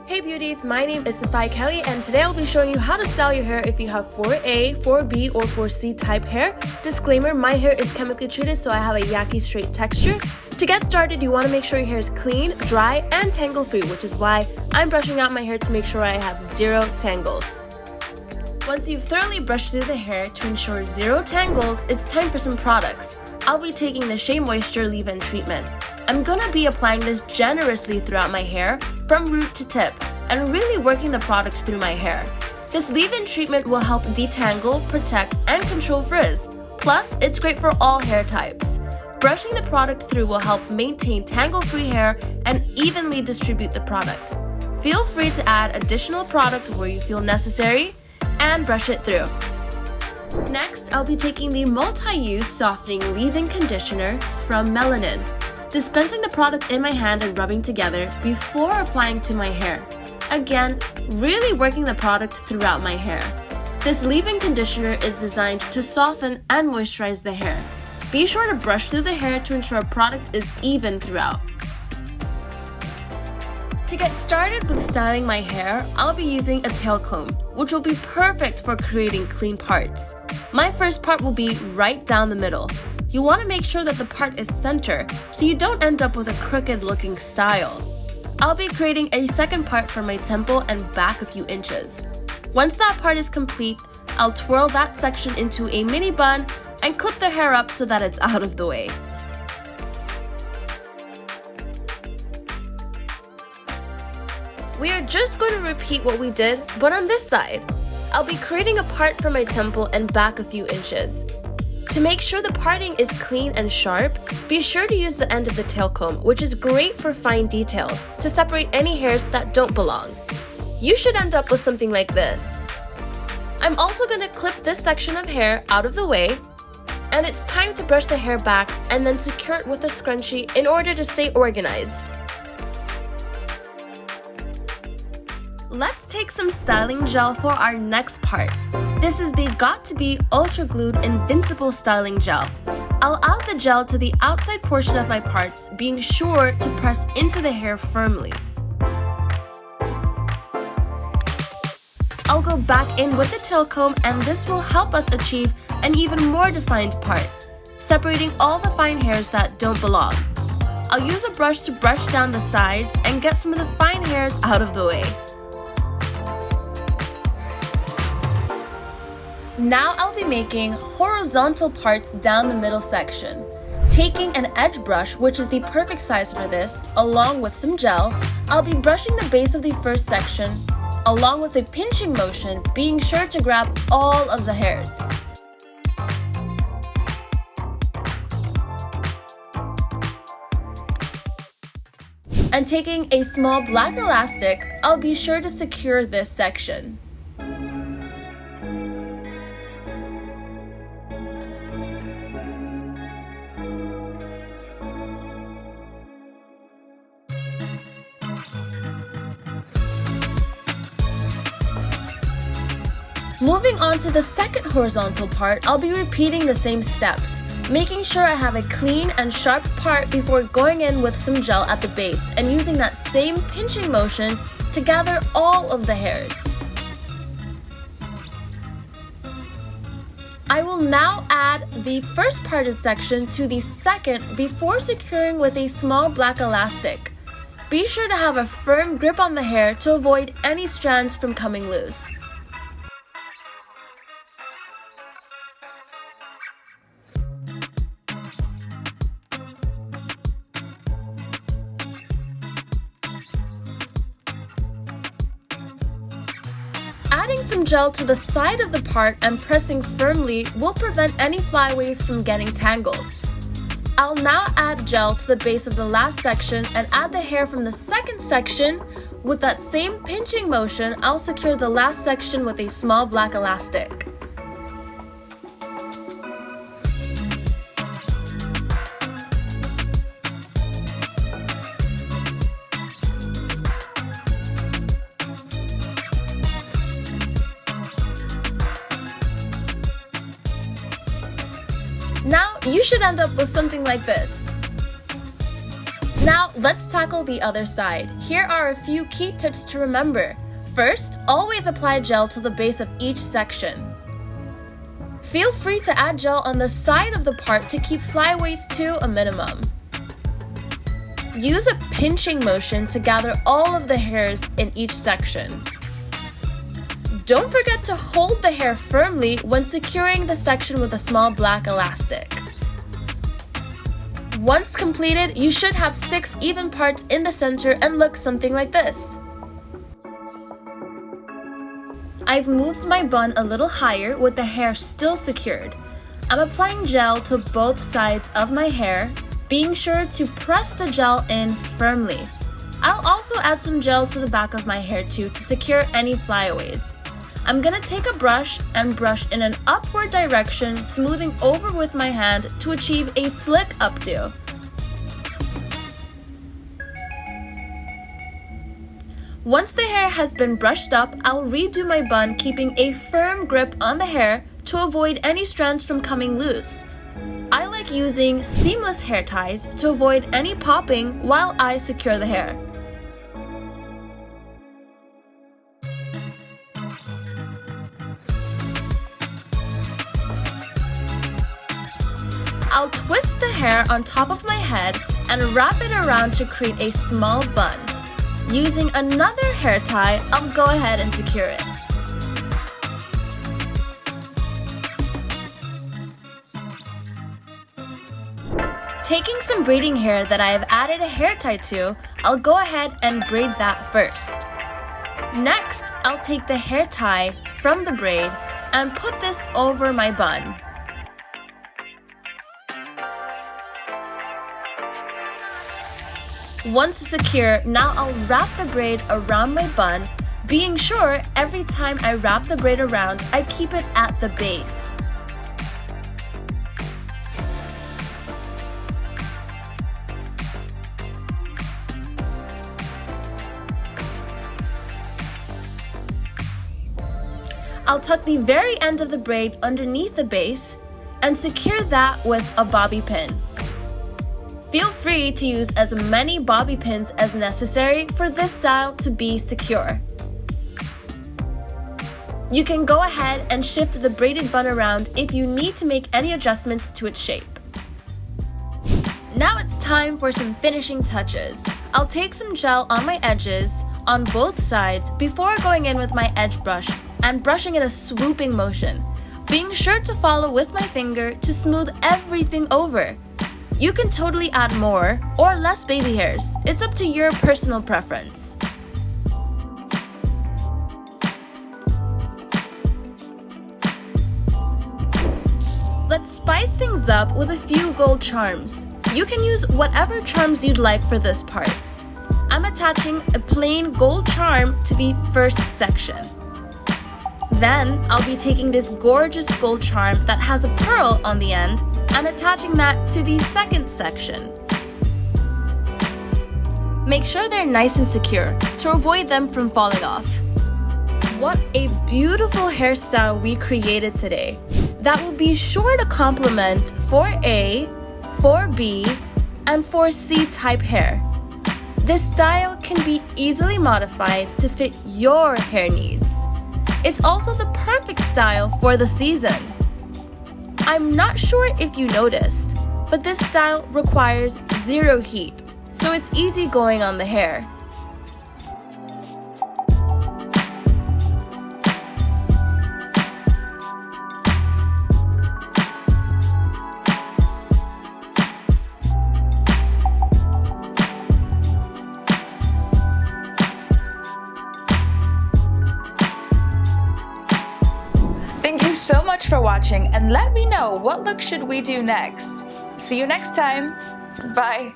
Hey beauties, my name is Sophia Kelly and today I'll be showing you how to style your hair if you have 4A, 4B, or 4C type hair. Disclaimer, my hair is chemically treated so I have a yaki straight texture. To get started, you want to make sure your hair is clean, dry, and tangle free, which is why I'm brushing out my hair to make sure I have zero tangles. Once you've thoroughly brushed through the hair to ensure zero tangles, it's time for some products. I'll be taking the Shea Moisture Leave-In Treatment. I'm gonna be applying this generously throughout my hair, from root to tip, and really working the product through my hair. This leave-in treatment will help detangle, protect, and control frizz. Plus, it's great for all hair types. Brushing the product through will help maintain tangle-free hair and evenly distribute the product. Feel free to add additional product where you feel necessary, and brush it through. Next, I'll be taking the multi-use softening leave-in conditioner from Melanin, dispensing the product in my hand and rubbing together before applying to my hair. Again, really working the product throughout my hair. This leave-in conditioner is designed to soften and moisturize the hair. Be sure to brush through the hair to ensure product is even throughout. To get started with styling my hair, I'll be using a tail comb, which will be perfect for creating clean parts. My first part will be right down the middle. You want to make sure that the part is center so you don't end up with a crooked looking style. I'll be creating a second part for my temple and back a few inches. Once that part is complete, I'll twirl that section into a mini bun and clip the hair up so that it's out of the way. We are just going to repeat what we did, but on this side. I'll be creating a part for my temple and back a few inches. To make sure the parting is clean and sharp, be sure to use the end of the tail comb, which is great for fine details, to separate any hairs that don't belong. You should end up with something like this. I'm also going to clip this section of hair out of the way, and it's time to brush the hair back and then secure it with a scrunchie in order to stay organized. Let's take some styling gel for our next part. This is the Got2b Ultra Glued Invincible Styling Gel. I'll add the gel to the outside portion of my parts, being sure to press into the hair firmly. I'll go back in with the tail comb and this will help us achieve an even more defined part, separating all the fine hairs that don't belong. I'll use a brush to brush down the sides and get some of the fine hairs out of the way. Now I'll be making horizontal parts down the middle section. Taking an edge brush, which is the perfect size for this, along with some gel, I'll be brushing the base of the first section, along with a pinching motion, being sure to grab all of the hairs. And taking a small black elastic, I'll be sure to secure this section. Moving on to the second horizontal part, I'll be repeating the same steps, making sure I have a clean and sharp part before going in with some gel at the base and using that same pinching motion to gather all of the hairs. I will now add the first parted section to the second before securing with a small black elastic. Be sure to have a firm grip on the hair to avoid any strands from coming loose. Adding some gel to the side of the part and pressing firmly will prevent any flyaways from getting tangled. I'll now add gel to the base of the last section and add the hair from the second section. With that same pinching motion, I'll secure the last section with a small black elastic. Now, you should end up with something like this. Now let's tackle the other side. Here are a few key tips to remember. First, always apply gel to the base of each section. Feel free to add gel on the side of the part to keep flyaways to a minimum. Use a pinching motion to gather all of the hairs in each section. Don't forget to hold the hair firmly when securing the section with a small black elastic. Once completed, you should have 6 even parts in the center and look something like this. I've moved my bun a little higher with the hair still secured. I'm applying gel to both sides of my hair, being sure to press the gel in firmly. I'll also add some gel to the back of my hair too to secure any flyaways. I'm gonna take a brush and brush in an upward direction, smoothing over with my hand to achieve a slick updo. Once the hair has been brushed up, I'll redo my bun, keeping a firm grip on the hair to avoid any strands from coming loose. I like using seamless hair ties to avoid any popping while I secure the hair. I'll twist the hair on top of my head and wrap it around to create a small bun. Using another hair tie, I'll go ahead and secure it. Taking some braiding hair that I have added a hair tie to, I'll go ahead and braid that first. Next, I'll take the hair tie from the braid and put this over my bun. Once secure, now I'll wrap the braid around my bun, being sure every time I wrap the braid around, I keep it at the base. I'll tuck the very end of the braid underneath the base and secure that with a bobby pin. Feel free to use as many bobby pins as necessary for this style to be secure. You can go ahead and shift the braided bun around if you need to make any adjustments to its shape. Now it's time for some finishing touches. I'll take some gel on my edges on both sides before going in with my edge brush and brushing in a swooping motion, being sure to follow with my finger to smooth everything over. You can totally add more or less baby hairs. It's up to your personal preference. Let's spice things up with a few gold charms. You can use whatever charms you'd like for this part. I'm attaching a plain gold charm to the first section. Then I'll be taking this gorgeous gold charm that has a pearl on the end and attaching that to the second section. Make sure they're nice and secure to avoid them from falling off. What a beautiful hairstyle we created today that will be sure to complement 4A, 4B, and 4C type hair. This style can be easily modified to fit your hair needs. It's also the perfect style for the season. I'm not sure if you noticed, but this style requires zero heat, so it's easy going on the hair. Thank you so much for watching, and let me know what look should we do next. See you next time. Bye.